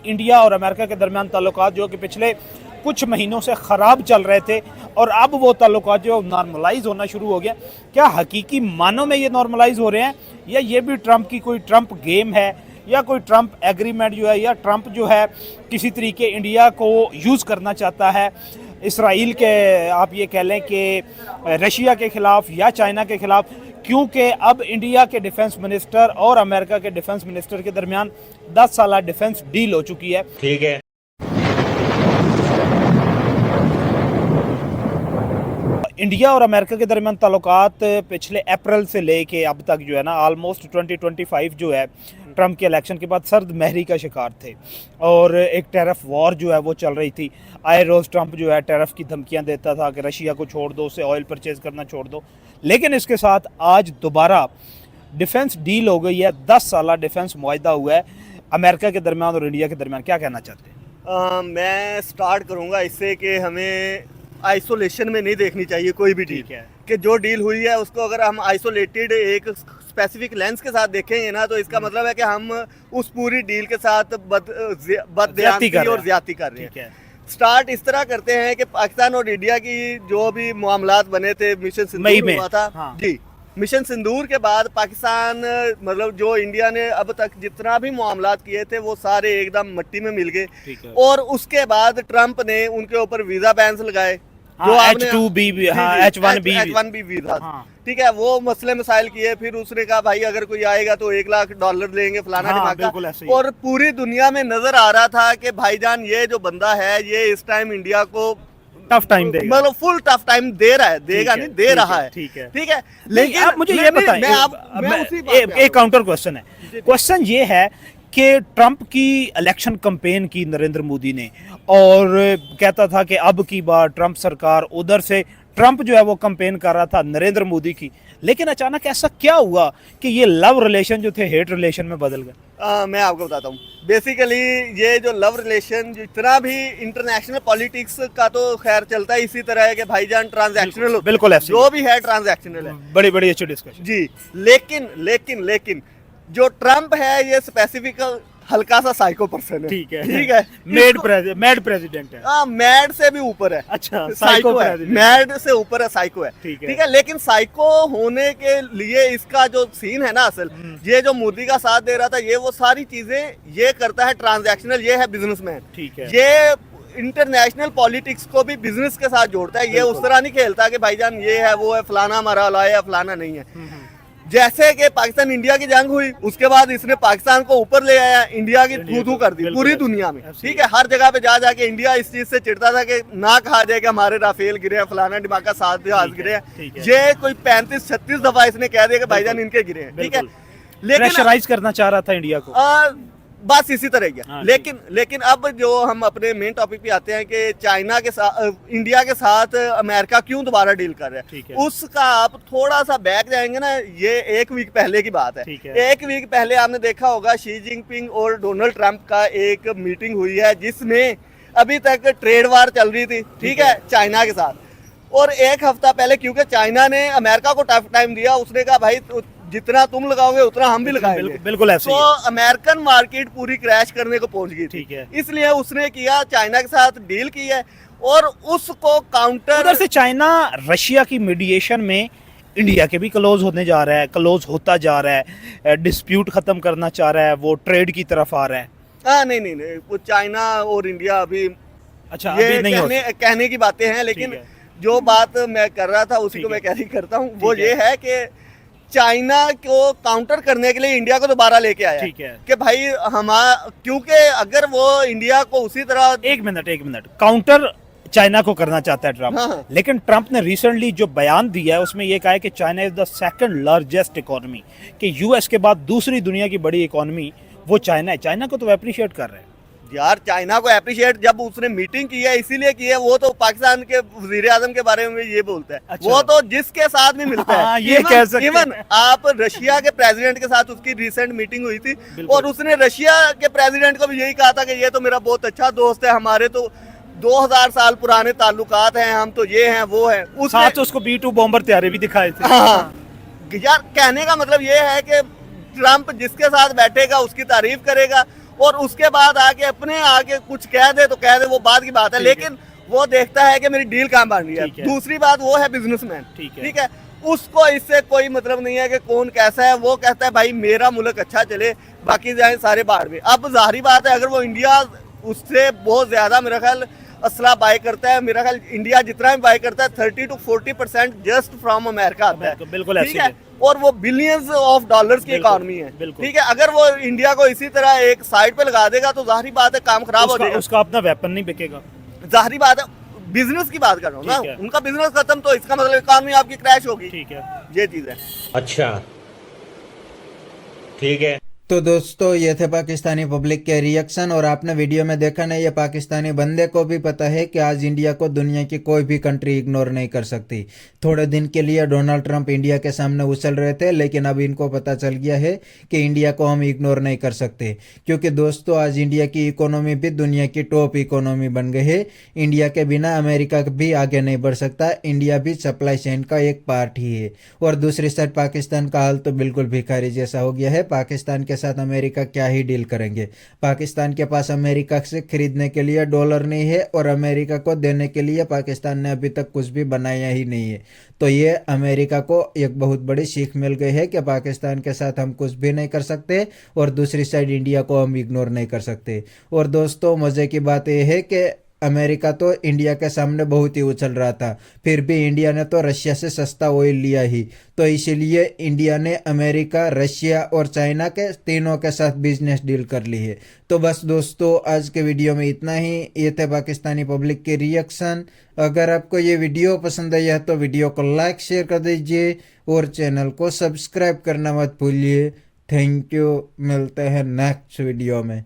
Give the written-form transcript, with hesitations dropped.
India और America के दरमियान ताल्लुकात जो कि पिछले कुछ महीनों से ख़राब चल रहे थे और अब वो ताल्लुकात जो नॉर्मलाइज होना शुरू हो गया, क्या हकीकी मानों में ये नॉर्मलाइज हो रहे हैं या ये भी ट्रंप की कोई ट्रंप गेम है या कोई ट्रंप एग्रीमेंट जो है, या ट्रंप जो है किसी तरीके इंडिया को यूज़ करना चाहता है इसराइल के, आप ये कह लें कि रशिया के ख़िलाफ़ या चाइना के ख़िलाफ़, क्योंकि अब इंडिया के डिफेंस मिनिस्टर और अमेरिका के डिफेंस मिनिस्टर के दरमियान 10 साल डिफेंस डील हो चुकी है। ठीक है। इंडिया और अमेरिका के दरमियान ताल्लुकात पिछले अप्रैल से लेके अब तक जो है ना ऑलमोस्ट 2025 जो है ट्रंप के इलेक्शन के बाद सर्द महरी का शिकार थे और एक टैरिफ वॉर जो है वो चल रही थी। आए रोज़ ट्रंप जो है टैरिफ की धमकियां देता था कि रशिया को छोड़ दो, उससे ऑयल परचेज़ करना छोड़ दो, लेकिन इसके साथ आज दोबारा डिफेंस डील हो गई है। 10 साल डिफेंस मुआहदा हुआ है अमेरिका के दरमियान और इंडिया के दरमियान। क्या कहना चाहते हैं? मैं स्टार्ट करूंगा इससे कि हमें आइसोलेशन में नहीं देखनी चाहिए कोई भी डील है कि जो डील हुई है उसको अगर हम आइसोलेटेड एक स्पेसिफिक लेंस के साथ देखेंगे ना, तो इसका मतलब है कि हम उस पूरी डील के साथ बदध्यानगी और ज्यादती कर रहे हैं। स्टार्ट इस तरह करते हैं कि पाकिस्तान और इंडिया की जो भी मामलात बने थे, मिशन सिंदूर हुआ था। हाँ। जी, मिशन सिंदूर के बाद पाकिस्तान मतलब जो इंडिया ने अब तक जितना भी मामलात किए थे वो सारे एकदम मिट्टी में मिल गए और उसके बाद ट्रंप ने उनके ऊपर वीजा बैन्स लगाए, जो H2B H1B वीजा, ठीक है, वो मसले मसाइल किए। फिर उसने कहा भाई अगर कोई आएगा तो $1 लाख देंगे, फलाना ढिमाका। और पूरी दुनिया में नजर आ रहा था कि भाईजान ये जो बंदा है ये इस टाइम इंडिया को टफ टाइम देगा, मतलब फुल टफ टाइम दे रहा है, देगा नहीं, दे रहा है। ठीक है, लेकिन आप मुझे ये बताएं, एक काउंटर क्वेश्चन है। क्वेश्चन ये है कि ट्रंप की इलेक्शन कैंपेन की नरेंद्र मोदी ने और कहता था कि अब की बार ट्रंप सरकार, उधर से ट्रंप जो है वो कैंपेन कर रहा था नरेंद्र मोदी की, लेकिन अचानक ऐसा क्या हुआ कि ये लव रिलेशन जो थे हेट रिलेशन में बदल गए? मैं आपको बताता हूँ। बेसिकली ये जो लव रिलेशन जितना भी इंटरनेशनल पॉलिटिक्स का तो खैर चलता है इसी तरह है कि भाईजान ट्रांजैक्शनल, बिल्कुल जो भी है ट्रांजैक्शनल है, बड़ी अच्छी डिस्कशन जी। लेकिन जो ट्रंप है ये स्पेसिफिक हल्का सा साइको पर्सन है। ठीक है, मैड प्रेसिडेंट है। हाँ, मैड से भी ऊपर है। अच्छा, साइको है, मैड से ऊपर है, साइको है। ठीक है, लेकिन साइको होने के लिए इसका जो सीन है ना, असल ये जो मोदी का साथ दे रहा था, ये वो सारी चीजें ये करता है ट्रांजैक्शनल, ये है बिजनेसमैन। ठीक है, ये इंटरनेशनल पॉलिटिक्स को भी बिजनेस के साथ जोड़ता है। ये उस तरह नहीं खेलता कि भाईजान ये है वो है, फलाना हमारा लाया है, फलाना नहीं है। जैसे कि पाकिस्तान इंडिया की जंग हुई, उसके बाद इसने पाकिस्तान को ऊपर ले आया, इंडिया की थू कर दी पूरी दुनिया में। ठीक है, हर जगह पे जा जाके इंडिया इस चीज से चिढ़ता था कि ना कहा जाए कि हमारे राफेल गिरे हैं, फलाना ढिमाका 7 जहाज गिरे हैं। ये कोई 35-36 दफा इसने कह दिया कि भाईजान इनके गिरे हैं। ठीक है, लेकिन प्रेशराइज करना चाह रहा था इंडिया को, बस इसी तरह गया। लेकिन अब जो हम अपने मेन टॉपिक पे आते हैं कि चाइना के साथ, इंडिया के साथ अमेरिका क्यों दोबारा डील कर रहा है, उसका आप थोड़ा सा बैक जाएंगे ना, ये 1 वीक पहले की बात है। 1 वीक पहले आपने देखा होगा शी जिनपिंग और डोनाल्ड ट्रंप का एक मीटिंग हुई है जिसमें अभी तक ट्रेड वार चल रही थी, ठीक है, चाइना के साथ। और 1 हफ्ता पहले क्योंकि चाइना ने अमेरिका को टफ टाइम दिया, उसने कहा भाई जितना तुम लगाओगे उतना हम भी लगाएंगे। बिल्कुल ऐसे तो अमेरिकन मार्केट पूरी क्रैश करने को पहुंच गई थी। इसलिए उसने किया, चाइना के साथ डील की है और उसको काउंटर, उधर से चाइना रशिया की मीडिएशन में इंडिया के भी क्लोज होने जा रहा है, क्लोज होता जा रहा है, डिस्प्यूट खत्म करना चाह रहा है, वो ट्रेड की तरफ आ रहा है। नहीं, वो चाइना और इंडिया अभी, अच्छा, ये अभी नहीं कहने की बातें हैं, लेकिन जो बात मैं कर रहा था उसी को मैं कैरी करता हूँ। वो ये है कि चाइना को काउंटर करने के लिए इंडिया को दोबारा लेके आया। ठीक है, कि भाई क्योंकि अगर वो इंडिया को उसी तरह, एक मिनट काउंटर चाइना को करना चाहता है ट्रंप। हाँ। लेकिन ट्रंप ने रिसेंटली जो बयान दिया है उसमें यह कहा है कि China is the second largest economy, कि यूएस के बाद दूसरी दुनिया की बड़ी इकोनॉमी वो चाइना है। चाइना को तो अप्रिशिएट कर रहे हैं यार। चाइना को अप्रिशिएट जब उसने मीटिंग की है इसीलिए की है, वो तो पाकिस्तान के वजीर आजम के बारे में ये बोलता है। अच्छा। वो तो जिसके साथ भी मिलता है। ये कह सकते इवन आप रशिया के प्रेसिडेंट के साथ उसकी रिसेंट मीटिंग हुई थी और उसने रशिया के प्रेसिडेंट को भी यही कहा था कि ये तो मेरा बहुत अच्छा दोस्त है, हमारे तो 2000 साल पुराने ताल्लुकात हैं, हम तो ये हैं वो हैं। साथ उसको B-2 बॉम्बर तैयारी भी दिखाए थे। यार कहने का मतलब ये है कि ट्रंप जिसके साथ बैठेगा उसकी तारीफ करेगा और उसके बाद आके अपने आगे कुछ कह दे तो कह दे, वो बात की बात है, लेकिन वो देखता है कि मेरी डील कहाँ बन रही है। दूसरी बात वो है बिजनेसमैन, ठीक है, उसको इससे कोई मतलब नहीं है कि कौन कैसा है, वो कहता है भाई मेरा मुल्क अच्छा चले, बाकी जाए सारे बाहर में। अब जाहिर बात है अगर वो इंडिया उससे बहुत ज्यादा मेरा ख्याल असला बाय करता है, मेरा ख्याल इंडिया जितना भी बाय करता है 30 to 40% जस्ट फ्रॉम अमेरिका आता है, बिल्कुल, ठीक है, और वो बिलियंस ऑफ डॉलर्स की इकॉनमी है, ठीक है। अगर वो इंडिया को इसी तरह एक साइड पे लगा देगा तो जाहिर बात है काम खराब हो जाएगा, उसका अपना वेपन नहीं बिकेगा, जाहिर बात है। बिजनेस की बात कर रहा हूँ ना, उनका बिजनेस खत्म तो इसका मतलब इकॉनमी आपकी क्रैश होगी, ठीक है, ये चीज है। अच्छा ठीक है। तो दोस्तों ये थे पाकिस्तानी पब्लिक के रिएक्शन। और आपने वीडियो में देखा नहीं, ये पाकिस्तानी बंदे को भी पता है कि आज इंडिया को दुनिया की कोई भी कंट्री इग्नोर नहीं कर सकती। थोड़े दिन के लिए डोनाल्ड ट्रंप इंडिया के सामने उछल रहे थे, लेकिन अब इनको पता चल गया है कि इंडिया को हम इग्नोर नहीं कर सकते, क्योंकि दोस्तों आज इंडिया की इकोनॉमी भी दुनिया की टॉप इकोनॉमी बन गई है। इंडिया के बिना अमेरिका भी आगे नहीं बढ़ सकता, इंडिया भी सप्लाई चेन का एक पार्ट ही है। और दूसरी साइड पाकिस्तान का हाल तो बिल्कुल भिखारी जैसा हो गया है। पाकिस्तान के साथ अमेरिका क्या ही डील करेंगे, पाकिस्तान के पास अमेरिका से खरीदने के लिए डॉलर नहीं है और अमेरिका को देने के लिए पाकिस्तान ने अभी तक कुछ भी बनाया ही नहीं है। तो ये अमेरिका को एक बहुत बड़ी सीख मिल गई है कि पाकिस्तान के साथ हम कुछ भी नहीं कर सकते और दूसरी साइड इंडिया को हम इग्नोर नहीं कर सकते। और दोस्तों मजे की बात यह है कि अमेरिका तो इंडिया के सामने बहुत ही उछल रहा था, फिर भी इंडिया ने तो रशिया से सस्ता ऑयल लिया ही, तो इसीलिए इंडिया ने अमेरिका, रशिया और चाइना के तीनों के साथ बिजनेस डील कर ली है। तो बस दोस्तों आज के वीडियो में इतना ही। ये थे पाकिस्तानी पब्लिक के रिएक्शन। अगर आपको ये वीडियो पसंद आया तो वीडियो को लाइक शेयर कर दीजिए और चैनल को सब्सक्राइब करना मत भूलिए। थैंक यू, मिलते हैं नेक्स्ट वीडियो में।